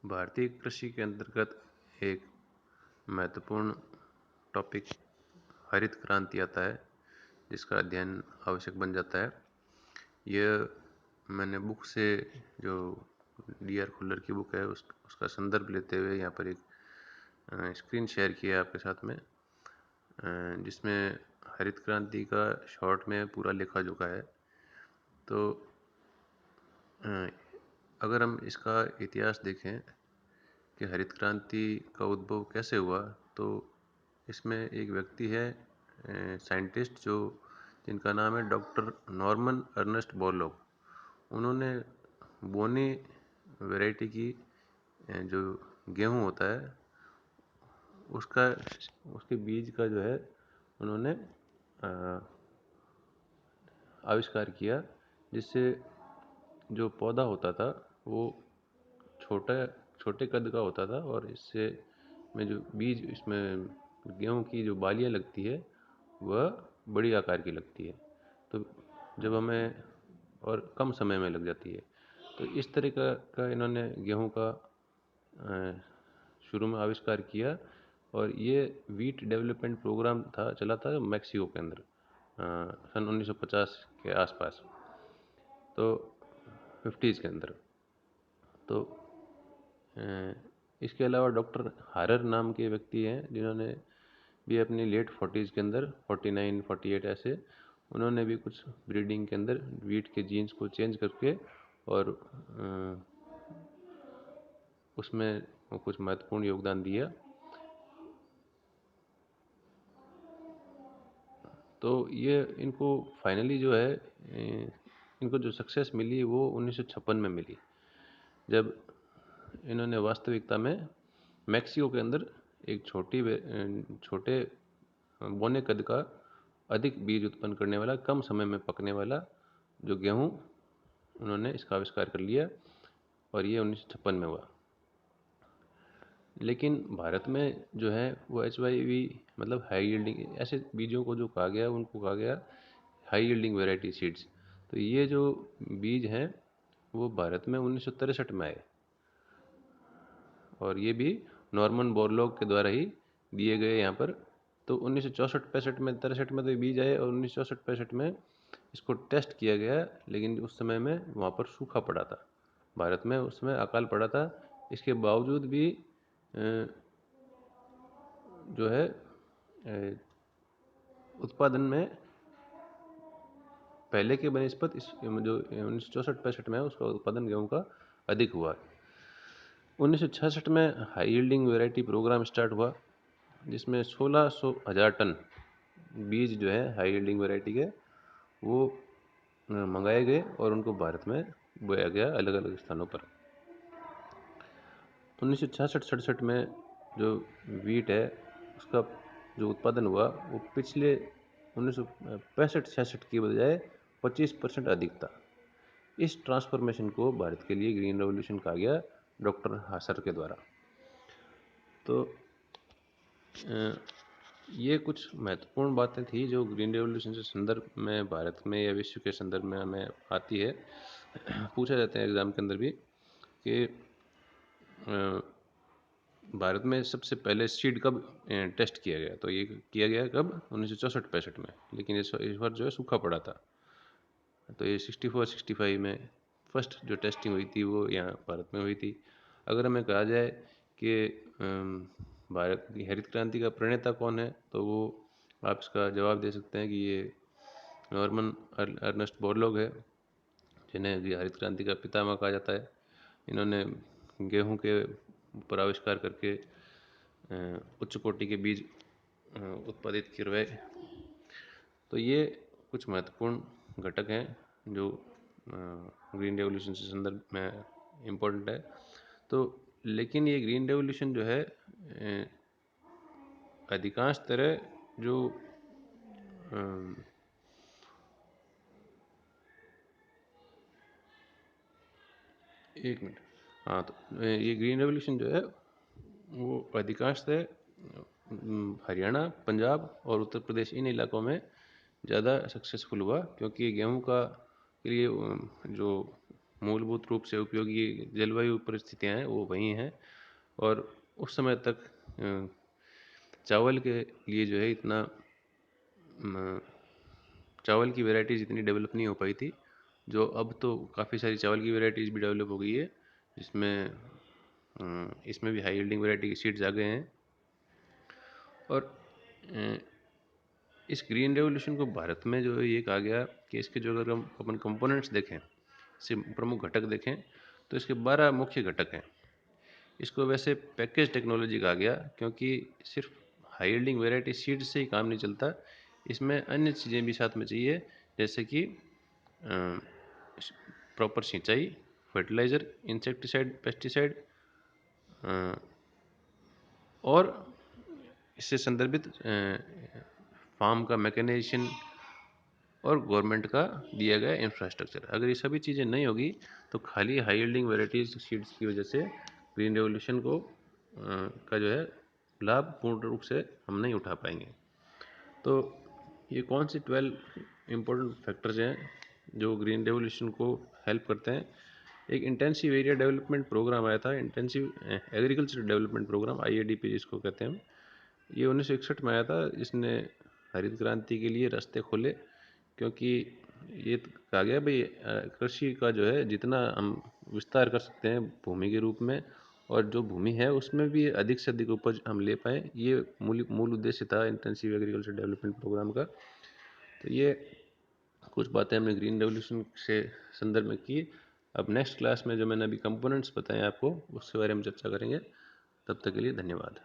भारतीय कृषि के अंतर्गत एक महत्वपूर्ण टॉपिक हरित क्रांति आता है, जिसका अध्ययन आवश्यक बन जाता है। यह मैंने बुक से, जो डी.आर. खुल्लर की बुक है, उसका संदर्भ लेते हुए यहाँ पर एक स्क्रीन शेयर किया है आपके साथ में, जिसमें हरित क्रांति का शॉर्ट में पूरा लेखा जोखा है। तो अगर हम इसका इतिहास देखें कि हरित क्रांति का उद्भव कैसे हुआ, तो इसमें एक व्यक्ति है, साइंटिस्ट, जिनका नाम है डॉक्टर नॉर्मन अर्नेस्ट बोरलॉग। उन्होंने बोनी वैरायटी की जो गेहूं होता है उसके बीज का जो है उन्होंने आविष्कार किया, जिससे जो पौधा होता था वो छोटे कद का होता था, और इससे में जो बीज, इसमें गेहूं की जो बालियाँ लगती है वह बड़ी आकार की लगती है, तो जब हमें और कम समय में लग जाती है। तो इस तरह का इन्होंने गेहूं का शुरू में आविष्कार किया, और ये वीट डेवलपमेंट प्रोग्राम चला था मैक्सिको के अंदर सन 1950 के आसपास, तो 50s के अंदर। तो इसके अलावा डॉक्टर हारर नाम के व्यक्ति हैं, जिन्होंने भी अपनी लेट 40s के अंदर, 49 48 ऐसे, उन्होंने भी कुछ ब्रीडिंग के अंदर वीट के जीन्स को चेंज करके और उसमें कुछ महत्वपूर्ण योगदान दिया। तो ये इनको फाइनली जो है, इनको जो सक्सेस मिली वो 1956 में मिली, जब इन्होंने वास्तविकता में मैक्सिको के अंदर एक छोटे बोने कद का, अधिक बीज उत्पन्न करने वाला, कम समय में पकने वाला जो गेहूं, उन्होंने इसका आविष्कार कर लिया, और ये 1956 में हुआ। लेकिन भारत में जो है वो HYV, मतलब हाई यील्डिंग, ऐसे बीजों को जो कहा गया, उनको कहा गया हाई यील्डिंग वैरायटी सीड्स। तो ये जो बीज हैं वो भारत में 1963 में आए, और ये भी नॉर्मन बोरलॉग के द्वारा ही दिए गए यहाँ पर। तो 1964-65 में, 63 में तो ये बीज आए, और 1964-65 में इसको टेस्ट किया गया, लेकिन उस समय में वहाँ पर सूखा पड़ा था, भारत में उसमें अकाल पड़ा था। इसके बावजूद भी जो है उत्पादन में पहले के बनिस्पत इस जो 1964-65 में है, उसका उत्पादन गेहूं का अधिक हुआ। 1966 में high yielding variety program start हुआ, जिसमें 1600,000 टन बीज जो है हाई यील्डिंग वैरायटी के, वो मंगाए गए और उनको भारत में बोया गया अलग अलग स्थानों पर। 1966-67 में जो वीट है उसका जो उत्पादन हुआ वो पिछले 1965-66 की बजाय 25% अधिक था। इस ट्रांसफॉर्मेशन को भारत के लिए ग्रीन रेवोल्यूशन कहा गया, डॉक्टर हासर के द्वारा। तो ये कुछ महत्वपूर्ण बातें थी जो ग्रीन रेवोल्यूशन के संदर्भ में भारत में या विश्व के संदर्भ में हमें आती है। पूछा जाता है एग्ज़ाम के अंदर भी कि भारत में सबसे पहले सीड कब टेस्ट किया गया, तो ये किया गया कब, 1964-65 में, लेकिन इस बार जो है सूखा पड़ा था। तो ये 64-65 में फर्स्ट जो टेस्टिंग हुई थी वो यहाँ भारत में हुई थी। अगर हमें कहा जाए कि भारत की हरित क्रांति का प्रणेता कौन है, तो वो आप इसका जवाब दे सकते हैं कि ये नॉर्मन अर्नेस्ट बोरलॉग है, जिन्हें हरित क्रांति का पितामह कहा जाता है। इन्होंने गेहूं के ऊपर आविष्कार करके उच्च कोटि के बीज उत्पादित करवाए। तो ये कुछ महत्वपूर्ण घटक हैं जो ग्रीन रेवोल्यूशन के संदर्भ में इम्पोर्टेंट है। तो लेकिन ये ग्रीन रेवोल्यूशन जो है अधिकांश तरह जो एक मिनट, हाँ, तो ये ग्रीन रेवोल्यूशन जो है वो अधिकांशतः हरियाणा, पंजाब और उत्तर प्रदेश, इन इलाकों में ज़्यादा सक्सेसफुल हुआ, क्योंकि गेहूं का के लिए जो मूलभूत रूप से उपयोगी जलवायु परिस्थितियाँ हैं वो वही हैं, और उस समय तक चावल के लिए जो है इतना चावल की वैरायटीज़ इतनी डेवलप नहीं हो पाई थी, जो अब तो काफ़ी सारी चावल की वैरायटीज़ भी डेवलप हो गई है, जिसमें इसमें भी हाई यील्डिंग वैरायटी के सीड्स आ गए हैं। और इस ग्रीन रेवोल्यूशन को भारत में जो ये कहा गया कि इसके जो अगर हम अपन कंपोनेंट्स देखें, इसे प्रमुख घटक देखें, तो इसके 12 मुख्य घटक हैं। इसको वैसे पैकेज टेक्नोलॉजी कहा गया, क्योंकि सिर्फ हाई यील्डिंग वैरायटी सीड से ही काम नहीं चलता, इसमें अन्य चीज़ें भी साथ में चाहिए, जैसे कि प्रॉपर सिंचाई, फर्टिलाइज़र, इंसेक्टिसाइड, पेस्टिसाइड, और इससे संदर्भित फार्म का मैकेनाइजेशन और गवर्नमेंट का दिया गया इंफ्रास्ट्रक्चर। अगर ये सभी चीज़ें नहीं होगी तो खाली हाई यील्डिंग वैराइटीज सीड्स की वजह से ग्रीन रेवोल्यूशन को का जो है लाभ पूर्ण रूप से हम नहीं उठा पाएंगे। तो ये कौन सी 12 इम्पोर्टेंट फैक्टर्स हैं जो ग्रीन रेवोल्यूशन को हेल्प करते हैं? एक इंटेंसिव एरिया डेवलपमेंट प्रोग्राम आया था, intensive agriculture development program, IADP जिसको कहते हैं, ये 1961 में आया था। इसने हरित क्रांति के लिए रास्ते खोले, क्योंकि ये कहा गया भाई कृषि का जो है जितना हम विस्तार कर सकते हैं भूमि के रूप में, और जो भूमि है उसमें भी अधिक से अधिक उपज हम ले पाएँ, ये मूल उद्देश्य था इंटेंसिव एग्रीकल्चर डेवलपमेंट प्रोग्राम का। तो ये कुछ बातें हमने ग्रीन रेवोल्यूशन से संदर्भ में की। अब नेक्स्ट क्लास में जो मैंने अभी कंपोनेंट्स बताए आपको, उसके बारे में चर्चा करेंगे। तब तक के लिए धन्यवाद।